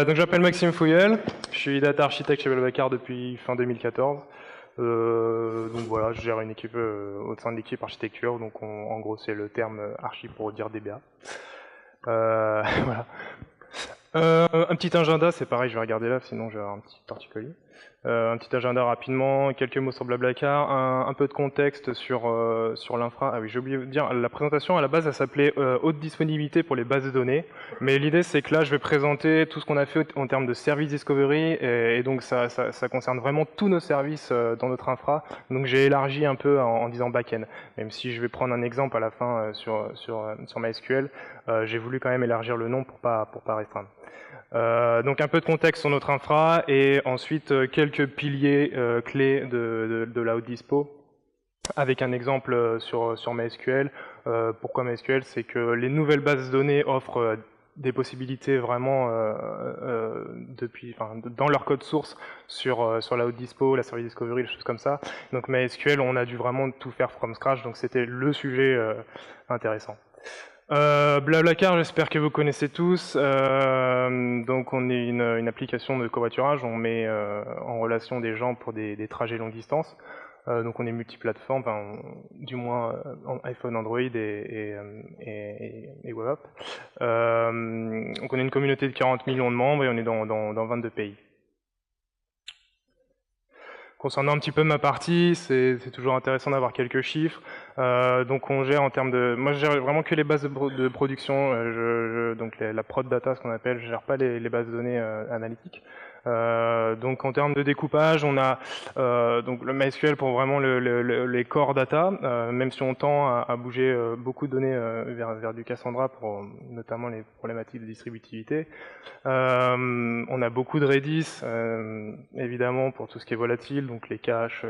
Donc je m'appelle Maxime Fouillel, je suis data architecte chez Belbacar depuis fin 2014. Donc voilà, je gère une équipe au sein de l'équipe architecture, donc en gros c'est le terme archi pour dire DBA. Voilà. Un petit agenda, c'est pareil, je vais regarder là, sinon je vais avoir un petit torticolis. Un petit agenda rapidement, quelques mots sur Blablacar, un peu de contexte sur l'infra. Ah oui, j'ai oublié de dire, la présentation à la base elle s'appelait haute disponibilité pour les bases de données, mais l'idée c'est que là je vais présenter tout ce qu'on a fait en termes de service discovery, et donc ça concerne vraiment tous nos services dans notre infra, donc j'ai élargi un peu en disant back-end, même si je vais prendre un exemple à la fin sur MySQL, j'ai voulu quand même élargir le nom pour pas restreindre. Donc un peu de contexte sur notre infra et ensuite quelques piliers clés de la haute dispo avec un exemple sur MySQL. Pourquoi MySQL? C'est que les nouvelles bases de données offrent des possibilités vraiment dans leur code source sur la haute dispo, la service discovery, des choses comme ça. Donc MySQL, on a dû vraiment tout faire from scratch, donc c'était le sujet intéressant. Blablacar, j'espère que vous connaissez tous. Donc on est une application de covoiturage, on met en relation des gens pour des trajets longue distance. Donc on est multiplateforme, du moins iPhone, Android et web app. Donc on est une communauté de 40 millions de membres et on est dans 22 pays. Concernant un petit peu ma partie, c'est toujours intéressant d'avoir quelques chiffres. Donc on gère en termes de... Moi je gère vraiment que les bases de production, donc la prod data, ce qu'on appelle, je gère pas les bases de données analytiques. Donc en termes de découpage, on a donc le MySQL pour vraiment les core data, même si on tend à bouger beaucoup de données vers du Cassandra pour notamment les problématiques de distributivité. On a beaucoup de Redis, évidemment pour tout ce qui est volatile, donc les caches,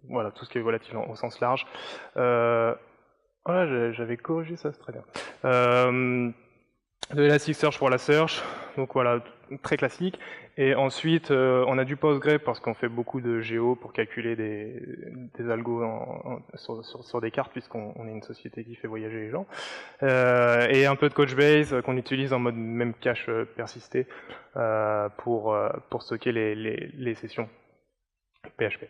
voilà, tout ce qui est volatile au sens large. Voilà, j'avais corrigé ça, c'est très bien. De Elasticsearch pour la search, donc voilà, très classique. Et ensuite, on a du Postgre parce qu'on fait beaucoup de géo pour calculer des algos sur des cartes, puisqu'on est une société qui fait voyager les gens. Et un peu de Couchbase qu'on utilise en mode même cache persisté pour stocker les sessions PHP.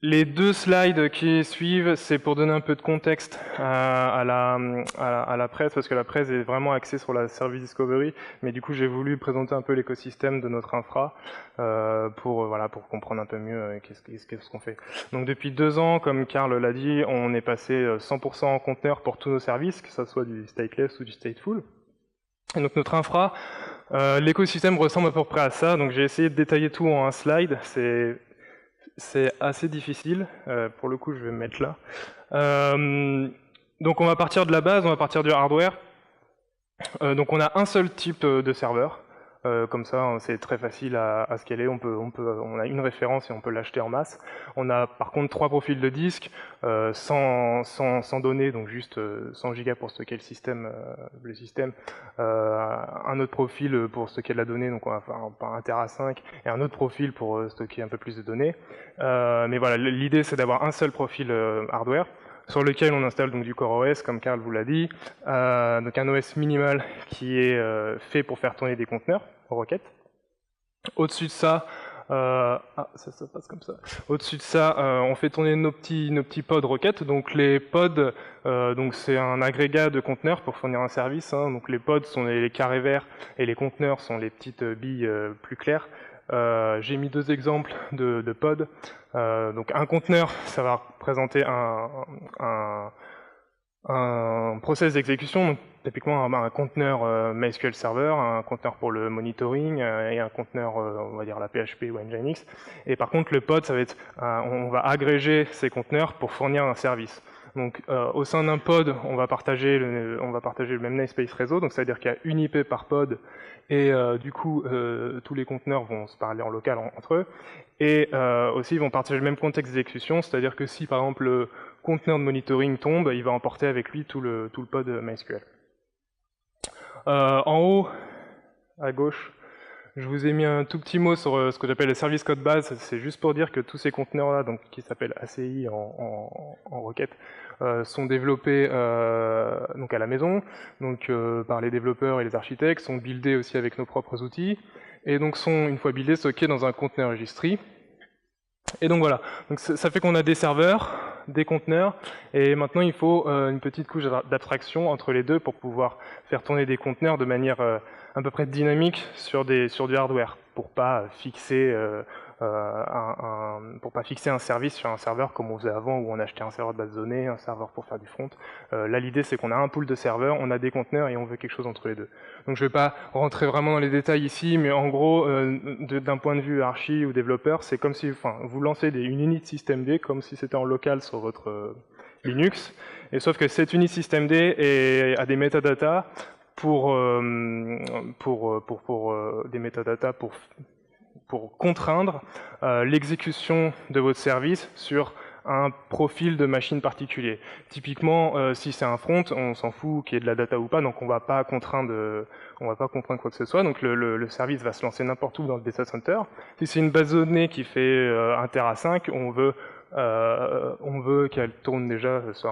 Les deux slides qui suivent, c'est pour donner un peu de contexte à la presse, parce que la presse est vraiment axée sur la service discovery, mais du coup j'ai voulu présenter un peu l'écosystème de notre infra pour comprendre un peu mieux qu'est-ce qu'on fait. Donc depuis 2 ans, comme Karl l'a dit, on est passé 100% en conteneur pour tous nos services, que ce soit du stateless ou du stateful. Et donc notre infra, l'écosystème ressemble à peu près à ça, donc j'ai essayé de détailler tout en un slide, c'est assez difficile, pour le coup je vais me mettre là. Donc on va partir de la base, on va partir du hardware. Donc on a un seul type de serveur, comme ça c'est très facile à scaler, on a une référence et on peut l'acheter en masse. On a par contre 3 profils de disque, sans données, donc juste 100 Go pour stocker le système, un autre profil pour stocker de la donnée, donc on va faire un Tera 5, et un autre profil pour stocker un peu plus de données. Mais voilà, l'idée c'est d'avoir un seul profil hardware, sur lequel on installe donc du CoreOS, comme Karl vous l'a dit, donc un OS minimal qui est fait pour faire tourner des conteneurs Rocket. Au-dessus de ça, ça passe comme ça. Au-dessus de ça, on fait tourner nos petits pods Rocket. Donc les pods, donc c'est un agrégat de conteneurs pour fournir un service. Donc les pods sont les carrés verts et les conteneurs sont les petites billes plus claires. J'ai mis 2 exemples de pods. Donc un conteneur, ça va représenter un process d'exécution, donc typiquement un conteneur MySQL Server, un conteneur pour le monitoring et un conteneur, on va dire la PHP ou Nginx. Et par contre le pod, ça va être, on va agréger ces conteneurs pour fournir un service. Donc au sein d'un pod, on va partager le même namespace réseau, donc ça veut dire qu'il y a une IP par pod, et du coup tous les conteneurs vont se parler en local entre eux, et aussi ils vont partager le même contexte d'exécution, c'est-à-dire que si par exemple le conteneur de monitoring tombe, il va emporter avec lui tout le pod MySQL. En haut, à gauche, Je vous ai mis un tout petit mot sur ce que j'appelle le service code base. C'est juste pour dire que tous ces conteneurs-là, donc qui s'appellent ACI en requête, sont développés donc à la maison, donc par les développeurs et les architectes, sont buildés aussi avec nos propres outils, et donc sont une fois buildés stockés dans un conteneur registry. Et donc voilà, donc ça fait qu'on a des serveurs, des conteneurs, et maintenant il faut une petite couche d'abstraction entre les deux pour pouvoir faire tourner des conteneurs de manière à peu près dynamique sur du hardware, pour pas fixer un service sur un serveur comme on faisait avant où on achetait un serveur de base de données, un serveur pour faire du front. Là l'idée c'est qu'on a un pool de serveurs, on a des conteneurs et on veut quelque chose entre les deux. Donc je ne vais pas rentrer vraiment dans les détails ici, mais en gros d'un point de vue archi ou développeur, c'est comme si vous lancez une unit systemd comme si c'était en local sur votre Linux, et sauf que cette unit systemd a des metadata pour des metadata pour contraindre l'exécution de votre service sur un profil de machine particulier. Typiquement, si c'est un front, on s'en fout qu'il y ait de la data ou pas, donc on va pas contraindre quoi que ce soit. Donc le service va se lancer n'importe où dans le data center. Si c'est une base de données qui fait 1 Tera 5, on veut qu'elle tourne déjà sur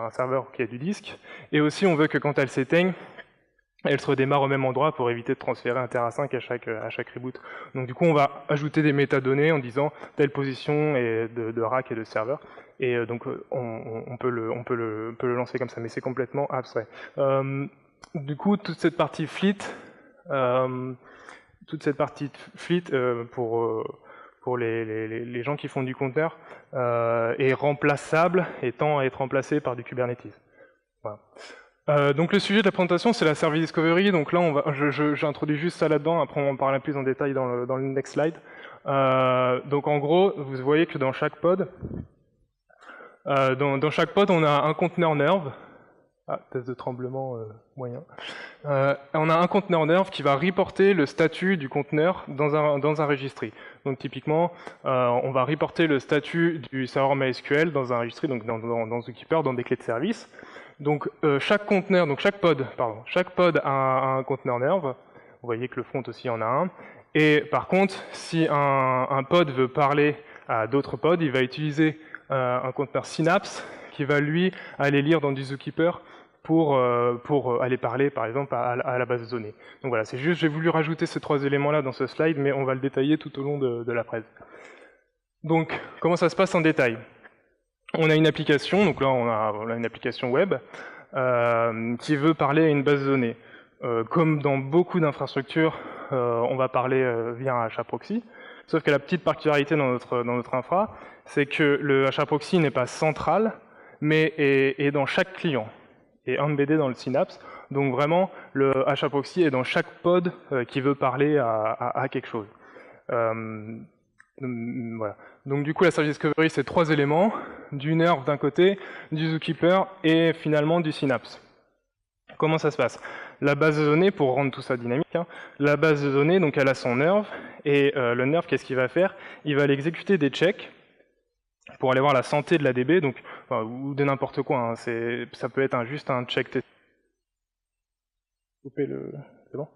un serveur qui a du disque, et aussi on veut que quand elle s'éteigne, elle se redémarre au même endroit pour éviter de transférer 1 Tera 5 à chaque reboot. Donc du coup, on va ajouter des métadonnées en disant telle position et de rack et de serveur. Et donc on peut le lancer comme ça, mais c'est complètement abstrait. Du coup, toute cette partie fleet pour les gens qui font du conteneur est remplaçable et tend à être remplacé par du Kubernetes. Voilà. Donc le sujet de la présentation, c'est la service discovery. Donc là, j'introduis juste ça là-dedans. Après, on en parlera plus en détail dans le next slide. Donc en gros, vous voyez que dans chaque pod, on a un conteneur Nerve. Ah, test de tremblement moyen. On a un conteneur Nerve qui va reporter le statut du conteneur dans un registry. Donc typiquement, on va reporter le statut du serveur MySQL dans un registry, donc dans Zookeeper, dans des clés de service. Donc chaque pod a un conteneur Nerve. Vous voyez que le front aussi en a un. Et par contre, si un pod veut parler à d'autres pods, il va utiliser un conteneur Synapse qui va lui aller lire dans du Zookeeper pour aller parler par exemple à la base de données. Donc voilà, c'est juste, j'ai voulu rajouter ces 3 éléments-là dans ce slide, mais on va le détailler tout au long de la presse. Donc, comment ça se passe en détail ? On a une application, donc là on a une application web qui veut parler à une base de données. Comme dans beaucoup d'infrastructures, on va parler via un HAProxy, sauf que la petite particularité dans notre infra, c'est que le HAProxy n'est pas central, mais est dans chaque client, et embeddé dans le Synapse. Donc vraiment, le HAProxy est dans chaque pod qui veut parler à quelque chose. Voilà. Donc du coup, la service discovery, c'est 3 éléments, du Nerve d'un côté, du Zookeeper et finalement du Synapse. Comment ça se passe? La base de données, pour rendre tout ça dynamique, la base de données, donc elle a son Nerve, et le Nerve, qu'est-ce qu'il va faire? Il va aller exécuter des checks pour aller voir la santé de la DB, donc, ou de n'importe quoi, ça peut être juste un check TCP. C'est bon.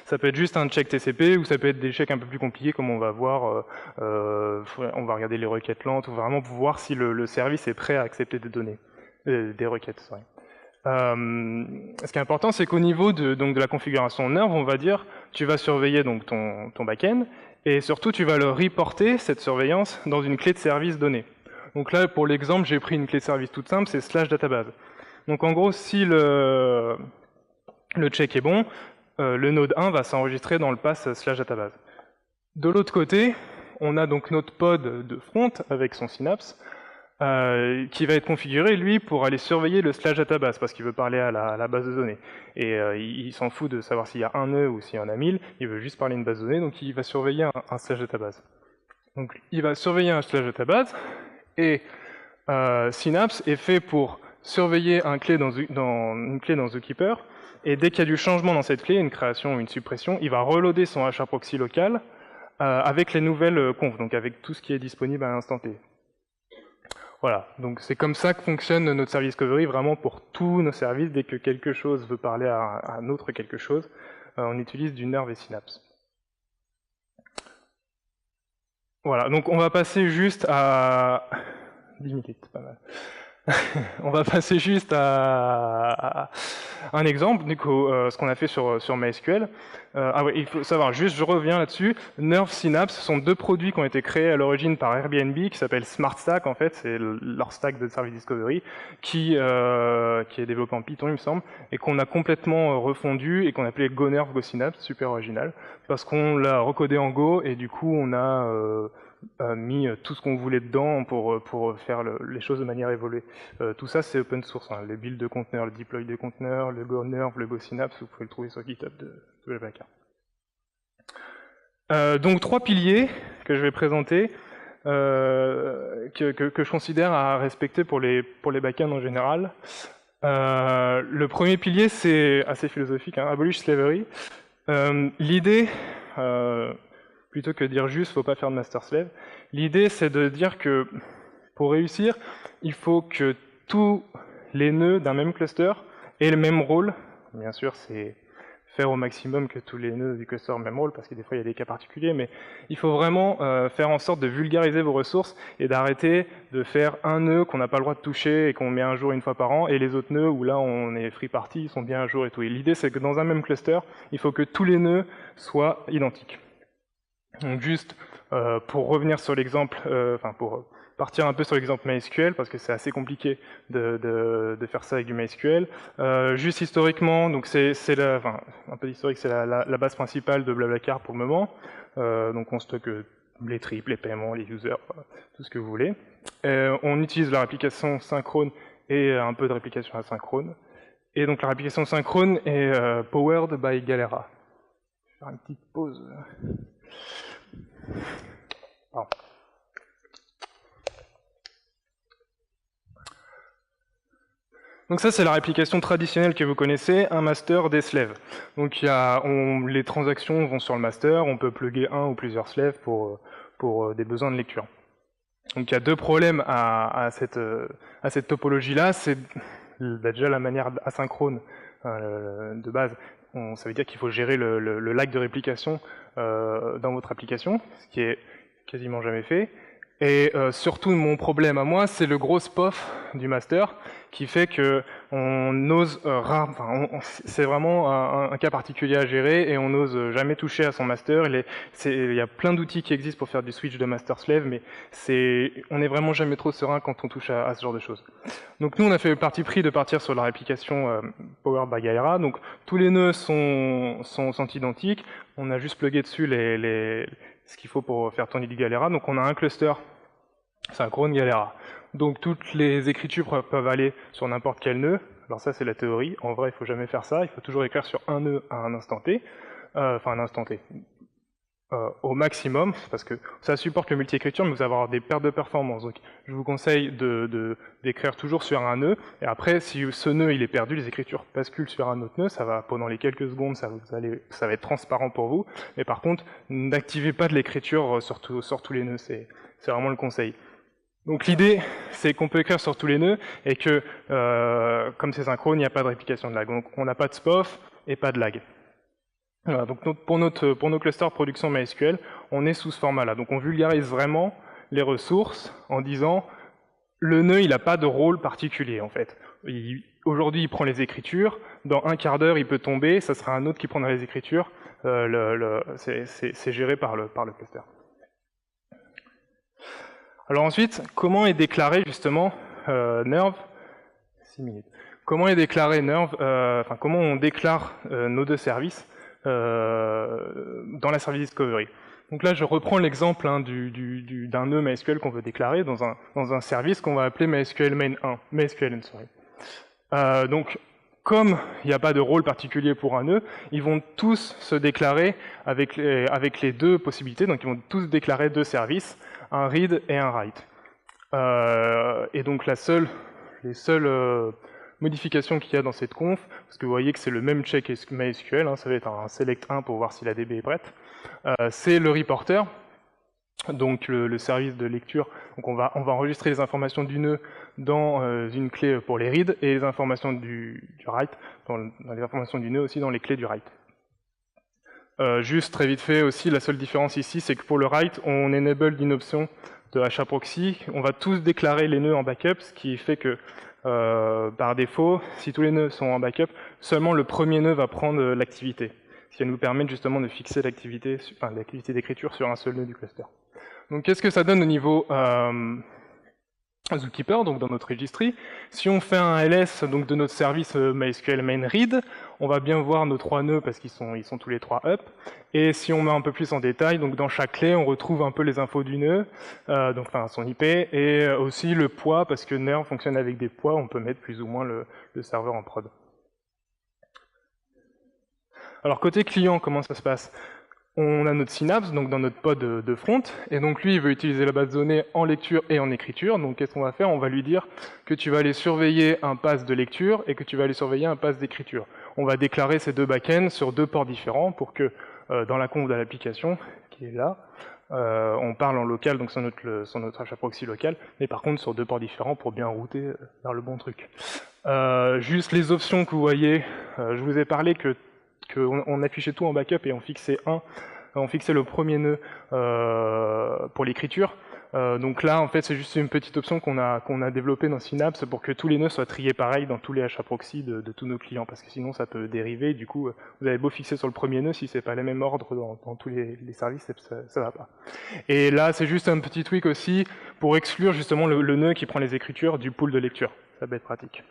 Ça peut être juste un check TCP, ou ça peut être des checks un peu plus compliqués, comme on va voir, on va regarder les requêtes lentes, ou vraiment pour voir si le service est prêt à accepter des données, des requêtes, sorry. Ce qui est important, c'est qu'au niveau de la configuration Nerve, on va dire, tu vas surveiller donc ton back-end, et surtout tu vas le reporter, cette surveillance, dans une clé de service donnée. Donc là, pour l'exemple, j'ai pris une clé de service toute simple, c'est /database. Donc en gros, si le check est bon, le node 1 va s'enregistrer dans le pass /database. De l'autre côté, on a donc notre pod de front avec son Synapse, qui va être configuré, lui, pour aller surveiller le /database, parce qu'il veut parler à la base de données. Et il s'en fout de savoir s'il y a un nœud ou s'il y en a 1000, il veut juste parler à une base de données, donc il va surveiller un /database. Donc il va surveiller un /database, et Synapse est fait pour surveiller une clé dans Zookeeper, et dès qu'il y a du changement dans cette clé, une création ou une suppression, il va reloader son HAProxy local avec les nouvelles confs, donc avec tout ce qui est disponible à l'instant T. Voilà, donc c'est comme ça que fonctionne notre service discovery, vraiment pour tous nos services. Dès que quelque chose veut parler à un autre quelque chose, on utilise du Nerve et Synapse. Voilà, donc on va passer juste à 10 minutes, pas mal. On va passer juste à un exemple, du coup, ce qu'on a fait sur MySQL. Ah ouais, il faut savoir, juste je reviens là-dessus, Nerve, Synapse sont deux produits qui ont été créés à l'origine par Airbnb, qui s'appellent SmartStack en fait, c'est leur stack de service discovery, qui est développé en Python il me semble, et qu'on a complètement refondu et qu'on a appelé GoNerve GoSynapse, super original, parce qu'on l'a recodé en Go et du coup on a mis tout ce qu'on voulait dedans pour faire les choses de manière évoluée. Tout ça c'est open source, hein. Les builds de conteneurs, le deploy des conteneurs, le GoNerve, le GoSynapse, vous pouvez le trouver sur GitHub de Blablacar. Donc trois piliers que je vais présenter, que je considère à respecter pour les backends en général. Le premier pilier c'est assez philosophique, hein, abolish slavery. L'idée, plutôt que de dire juste faut pas faire de master slave, l'idée c'est de dire que pour réussir, il faut que tous les nœuds d'un même cluster aient le même rôle. Bien sûr, c'est faire au maximum que tous les nœuds du cluster aient le même rôle, parce que des fois il y a des cas particuliers, mais il faut vraiment faire en sorte de vulgariser vos ressources et d'arrêter de faire un nœud qu'on n'a pas le droit de toucher et qu'on met un jour une fois par an, et les autres nœuds où là on est free party, ils sont bien un jour et tout. Et l'idée c'est que dans un même cluster, il faut que tous les nœuds soient identiques. Donc juste pour revenir sur l'exemple, pour partir un peu sur l'exemple MySQL, parce que c'est assez compliqué de faire ça avec du MySQL. Juste historiquement, donc un peu historique, c'est la base principale de Blablacar pour le moment. Donc on stocke les tripes, les paiements, les users, tout ce que vous voulez. On utilise la réplication synchrone et un peu de réplication asynchrone. Et donc la réplication synchrone est powered by Galera. Je vais faire une petite pause. Pardon. Donc ça c'est la réplication traditionnelle que vous connaissez, un master, des slaves. Donc les transactions vont sur le master, on peut plugger un ou plusieurs slaves pour des besoins de lecture. Donc il y a deux problèmes à cette topologie-là, c'est déjà la manière asynchrone de base. Ça veut dire qu'il faut gérer le lag de réplication dans votre application, ce qui est quasiment jamais fait. Et surtout mon problème à moi, c'est le gros SPOF du master qui fait que on ose c'est vraiment un cas particulier à gérer et on n'ose jamais toucher à son master. Il y a plein d'outils qui existent pour faire du switch de master slave, mais on n'est vraiment jamais trop serein quand on touche à ce genre de choses. Donc nous on a fait le parti pris de partir sur la réplication Powered by Galera. Donc tous les nœuds sont identiques. On a juste plugué dessus ce qu'il faut pour faire tourner du Galera. Donc on a un cluster synchrone Galera. Donc toutes les écritures peuvent aller sur n'importe quel nœud. Alors ça c'est la théorie. En vrai il faut jamais faire ça. Il faut toujours écrire sur un nœud à un instant T. Au maximum, parce que ça supporte le multi-écriture, mais vous allez avoir des pertes de performance. Donc je vous conseille d'écrire toujours sur un nœud, et après, si ce nœud il est perdu, les écritures basculent sur un autre nœud, ça va pendant les quelques secondes, ça va être transparent pour vous, mais par contre, n'activez pas de l'écriture sur tous les nœuds, c'est vraiment le conseil. Donc l'idée, c'est qu'on peut écrire sur tous les nœuds, et que, comme c'est synchrone, il n'y a pas de réplication de lag. Donc on n'a pas de SPOF et pas de lag. Voilà, donc pour nos clusters production MySQL, on est sous ce format-là. Donc on vulgarise vraiment les ressources en disant le nœud il n'a pas de rôle particulier en fait. Aujourd'hui il prend les écritures, dans un quart d'heure il peut tomber, ça sera un autre qui prendra les écritures, c'est géré par le cluster. Alors ensuite, comment est déclaré justement Nerve 6 minutes. Comment est déclaré Nerve, comment on déclare nos deux services dans la service discovery. Donc là, je reprends l'exemple d'un nœud MySQL qu'on veut déclarer dans un service qu'on va appeler MySQL main 1. MySQL, sorry. Donc, comme il n'y a pas de rôle particulier pour un nœud, ils vont tous se déclarer avec les deux possibilités. Donc, ils vont tous déclarer deux services, un read et un write. Et donc, les seules modification qu'il y a dans cette conf, parce que vous voyez que c'est le même check MySQL, hein, ça va être un select 1 pour voir si la DB est prête, c'est le reporter, donc le service de lecture. Donc on va enregistrer les informations du nœud dans une clé pour les reads et les informations du write, dans les informations du nœud aussi dans les clés du write. Juste très vite fait aussi, la seule différence ici, c'est que pour le write, on enable d'une option de HAProxy. On va tous déclarer les nœuds en backup, ce qui fait que par défaut, si tous les nœuds sont en backup, seulement le premier nœud va prendre l'activité, ce qui va nous permettre justement de fixer l'activité d'écriture sur un seul nœud du cluster. Donc qu'est-ce que ça donne au niveau Zookeeper, donc dans notre registry? Si on fait un ls donc de notre service MySQL main read, on va bien voir nos 3 nœuds parce qu'ils sont tous les 3 up. Et si on met un peu plus en détail, donc dans chaque clé, on retrouve un peu les infos du nœud, donc enfin son IP, et aussi le poids, parce que Nerve fonctionne avec des poids, on peut mettre plus ou moins le serveur en prod. Alors côté client, comment ça se passe? On a notre Synapse, donc dans notre pod de front, et donc lui, il veut utiliser la base de données en lecture et en écriture. Donc qu'est-ce qu'on va faire? On va lui dire que tu vas aller surveiller un pass de lecture et que tu vas aller surveiller un pass d'écriture. On va déclarer ces deux backends sur 2 ports différents pour que dans la conf de l'application, qui est là, on parle en local, donc sur notre HAProxy local, mais par contre sur 2 ports différents pour bien router vers le bon truc. Juste les options que vous voyez, je vous ai parlé qu'on affichait tout en backup et on fixait le premier nœud pour l'écriture. Donc là, en fait, c'est juste une petite option qu'on a développée dans Synapse pour que tous les nœuds soient triés pareil dans tous les HAProxy de tous nos clients, parce que sinon ça peut dériver. Du coup, vous avez beau fixer sur le premier nœud, si c'est pas les mêmes ordres dans tous les services, ça va pas. Et là, c'est juste un petit tweak aussi pour exclure justement le nœud qui prend les écritures du pool de lecture. Ça peut être pratique.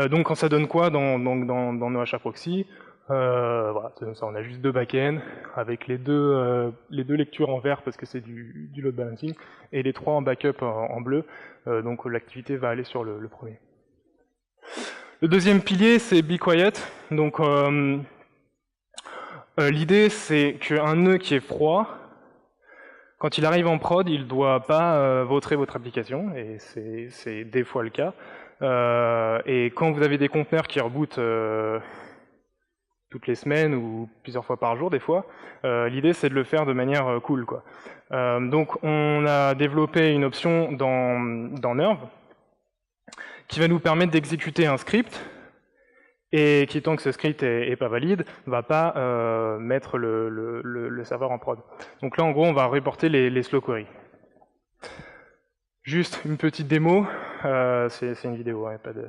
Donc quand ça donne quoi dans nos HAProxy? Voilà, ça, on a juste 2 backends avec les deux lectures en vert parce que c'est du load balancing et les 3 en backup en bleu. Donc l'activité va aller sur le premier. Le deuxième pilier, c'est Be Quiet. Donc l'idée, c'est qu'un nœud qui est froid, quand il arrive en prod, il ne doit pas vautrer votre application, et c'est des fois le cas. Et quand vous avez des conteneurs qui rebootent toutes les semaines ou plusieurs fois par jour des fois, l'idée c'est de le faire de manière cool, quoi. Donc on a développé une option dans Nerve qui va nous permettre d'exécuter un script et qui, tant que ce script est pas valide, va pas mettre le serveur en prod. Donc là en gros on va reporter les slow queries. Juste une petite démo, c'est une vidéo, hein, pas de...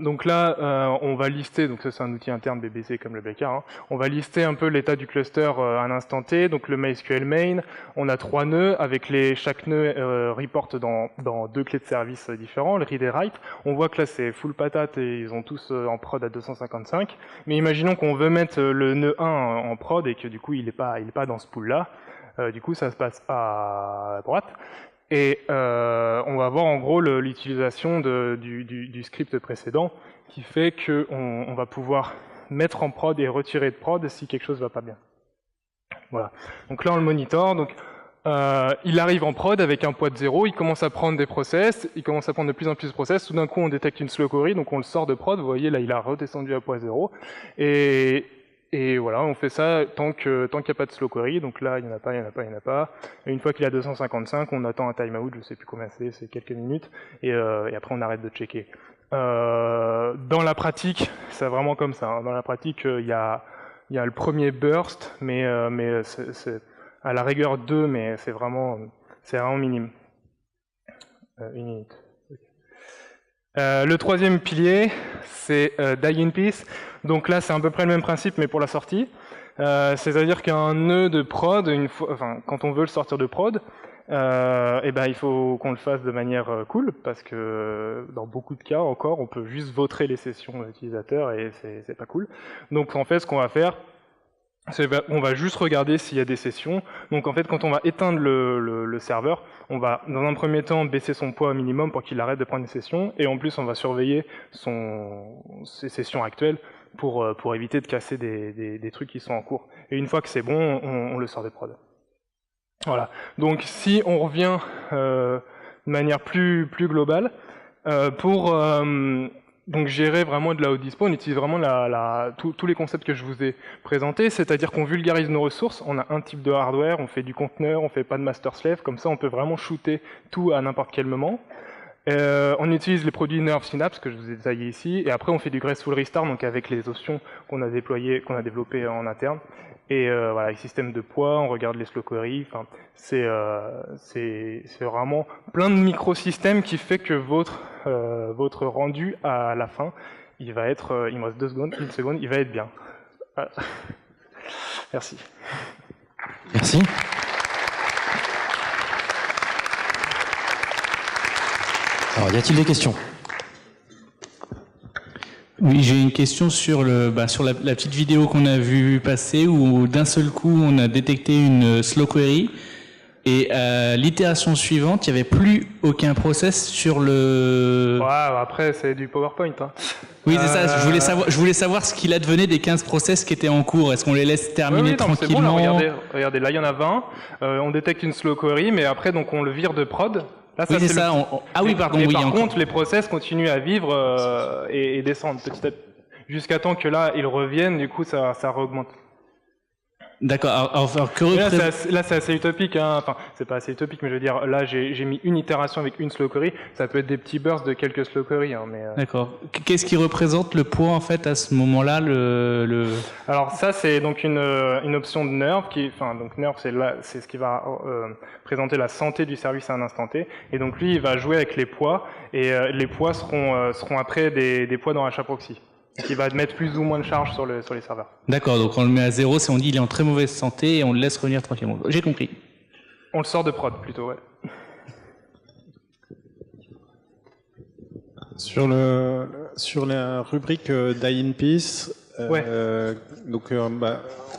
donc là, on va lister, donc ça c'est un outil interne BBC comme le Baker, hein. On va lister un peu l'état du cluster à un instant T, donc le MySQL main, on a 3 nœuds, avec chaque nœud report dans 2 clés de service différents, le read et write. On voit que là c'est full patate et ils ont tous en prod à 255, mais imaginons qu'on veut mettre le nœud 1 en prod et que du coup il est pas dans ce pool là, du coup ça se passe à droite. Et on va voir en gros l'utilisation du script précédent qui fait qu'on va pouvoir mettre en prod et retirer de prod si quelque chose va pas bien. Voilà. Donc là on le monitor. Donc il arrive en prod avec un poids de 0, il commence à prendre des process, il commence à prendre de plus en plus de process. Tout d'un coup on détecte une slow query, donc on le sort de prod. Vous voyez là il a redescendu à poids 0. Et voilà, on fait ça tant qu'il n'y a pas de slow query, donc là il n'y en a pas. Et une fois qu'il est à 255, on attend un timeout, je ne sais plus combien c'est quelques minutes, et après on arrête de checker. Dans la pratique, c'est vraiment comme ça, hein. Dans la pratique, il y a le premier burst, mais c'est à la rigueur 2, mais c'est vraiment minime. Une minute. Le troisième pilier, c'est Die in Peace. Donc là, c'est à peu près le même principe, mais pour la sortie. C'est-à-dire qu'un nœud de prod, quand on veut le sortir de prod, il faut qu'on le fasse de manière cool, parce que dans beaucoup de cas encore, on peut juste vautrer les sessions utilisateurs et c'est pas cool. Donc en fait, ce qu'on va faire, on va juste regarder s'il y a des sessions. Donc en fait, quand on va éteindre le serveur, on va dans un premier temps baisser son poids au minimum pour qu'il arrête de prendre une session, et en plus on va surveiller ses sessions actuelles pour éviter de casser des trucs qui sont en cours. Et une fois que c'est bon, on le sort des prod. Voilà. Donc si on revient de manière plus globale, pour donc gérer vraiment de la haute dispo, on utilise vraiment tous les concepts que je vous ai présentés, c'est-à-dire qu'on vulgarise nos ressources, on a un type de hardware, on fait du conteneur, on fait pas de master slave, comme ça on peut vraiment shooter tout à n'importe quel moment. On utilise les produits Nerve Synapse que je vous ai détaillés ici, et après on fait du Graceful Restart, donc avec les options qu'on a développées en interne. Et voilà, les systèmes de poids, on regarde les slow queries, enfin, c'est vraiment plein de microsystèmes qui fait que votre rendu à la fin, il va être, il me reste 2 secondes, 1 seconde, il va être bien. Voilà. Merci. Merci. Alors, y a-t-il des questions? Oui, j'ai une question sur sur la petite vidéo qu'on a vue passer où d'un seul coup on a détecté une slow query et à l'itération suivante il n'y avait plus aucun process sur le. Ouais, après c'est du PowerPoint. Hein. Oui, c'est ça. Je voulais savoir ce qu'il advenait des 15 process qui étaient en cours. Est-ce qu'on les laisse terminer tranquillement? Bon, là, regardez, là il y en a 20. On détecte une slow query, mais après donc on le vire de prod. Là, oui, c'est ça. Ah oui, pardon. Mais par contre, les process continuent à vivre et descendre petit à petit, jusqu'à temps que là, ils reviennent. Du coup, ça re-augmente. D'accord. Alors, là, c'est assez utopique. Hein. Enfin, c'est pas assez utopique, mais je veux dire, là, j'ai mis une itération avec une slow query. Ça peut être des petits bursts de quelques slow queries. Hein, mais D'accord. Qu'est-ce qui représente le poids en fait à ce moment-là, Alors ça, c'est donc une option de Nerve donc Nerve, c'est ce qui va présenter la santé du service à un instant T. Et donc lui, il va jouer avec les poids et les poids seront après des poids dans HAProxy. Qui va mettre plus ou moins de charge sur les serveurs. D'accord, donc on le met à 0, on dit il est en très mauvaise santé et on le laisse revenir tranquillement. J'ai compris. On le sort de prod plutôt, ouais. Sur la rubrique Die in Peace, ouais.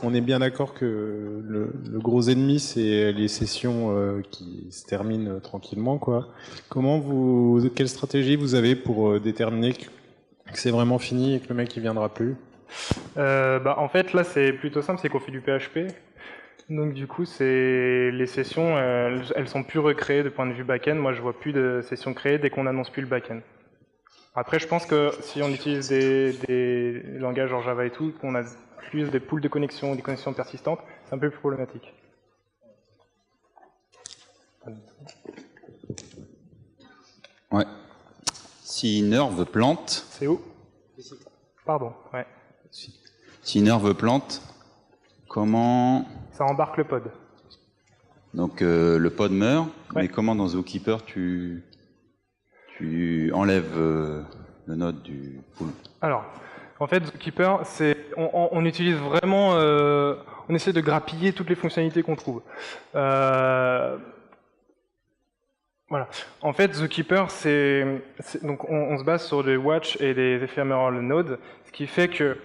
On est bien d'accord que le gros ennemi c'est les sessions qui se terminent tranquillement, quoi. Quelle stratégie vous avez pour déterminer que c'est vraiment fini et que le mec il viendra plus? En fait là c'est plutôt simple, c'est qu'on fait du PHP. Donc du coup les sessions elles sont plus recréées de point de vue back-end. Moi je vois plus de sessions créées dès qu'on annonce plus le back-end. Après je pense que si on utilise des langages genre Java et tout, qu'on a plus des pools de connexions, des connexions persistantes, c'est un peu plus problématique. Ouais. Si Nerve plante... C'est où? Pardon, ouais. Si Nerve plante, comment... Ça embarque le pod. Donc le pod meurt, ouais. Mais comment dans Zookeeper tu enlèves le node du pool? Alors, en fait, Zookeeper, on utilise vraiment... on essaie de grappiller toutes les fonctionnalités qu'on trouve. Voilà. En fait, Zookeeper, donc on se base sur des watch et des ephemeral nodes, ce qui fait que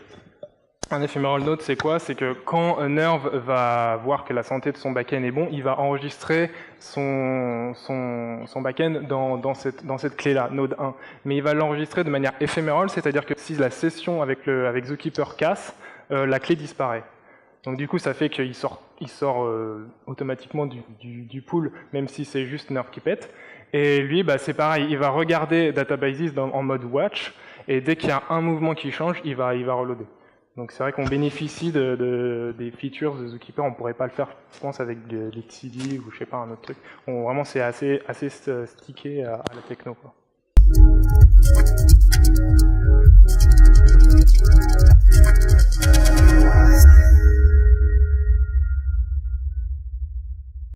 un ephemeral node, c'est quoi? C'est que quand un Nerve va voir que la santé de son backend est bon, il va enregistrer son backend dans cette clé-là, node 1. Mais il va l'enregistrer de manière ephemeral, c'est-à-dire que si la session avec Zookeeper casse, la clé disparaît. Donc du coup, ça fait qu'il sort automatiquement du pool, même si c'est juste Nerve qui pète. Et lui, c'est pareil, il va regarder databases en mode watch, et dès qu'il y a un mouvement qui change, il va reloader. Donc c'est vrai qu'on bénéficie des features de Zookeeper, on pourrait pas le faire, je pense, avec l'XCD ou je sais pas, un autre truc. Vraiment, c'est assez stické à la techno, quoi.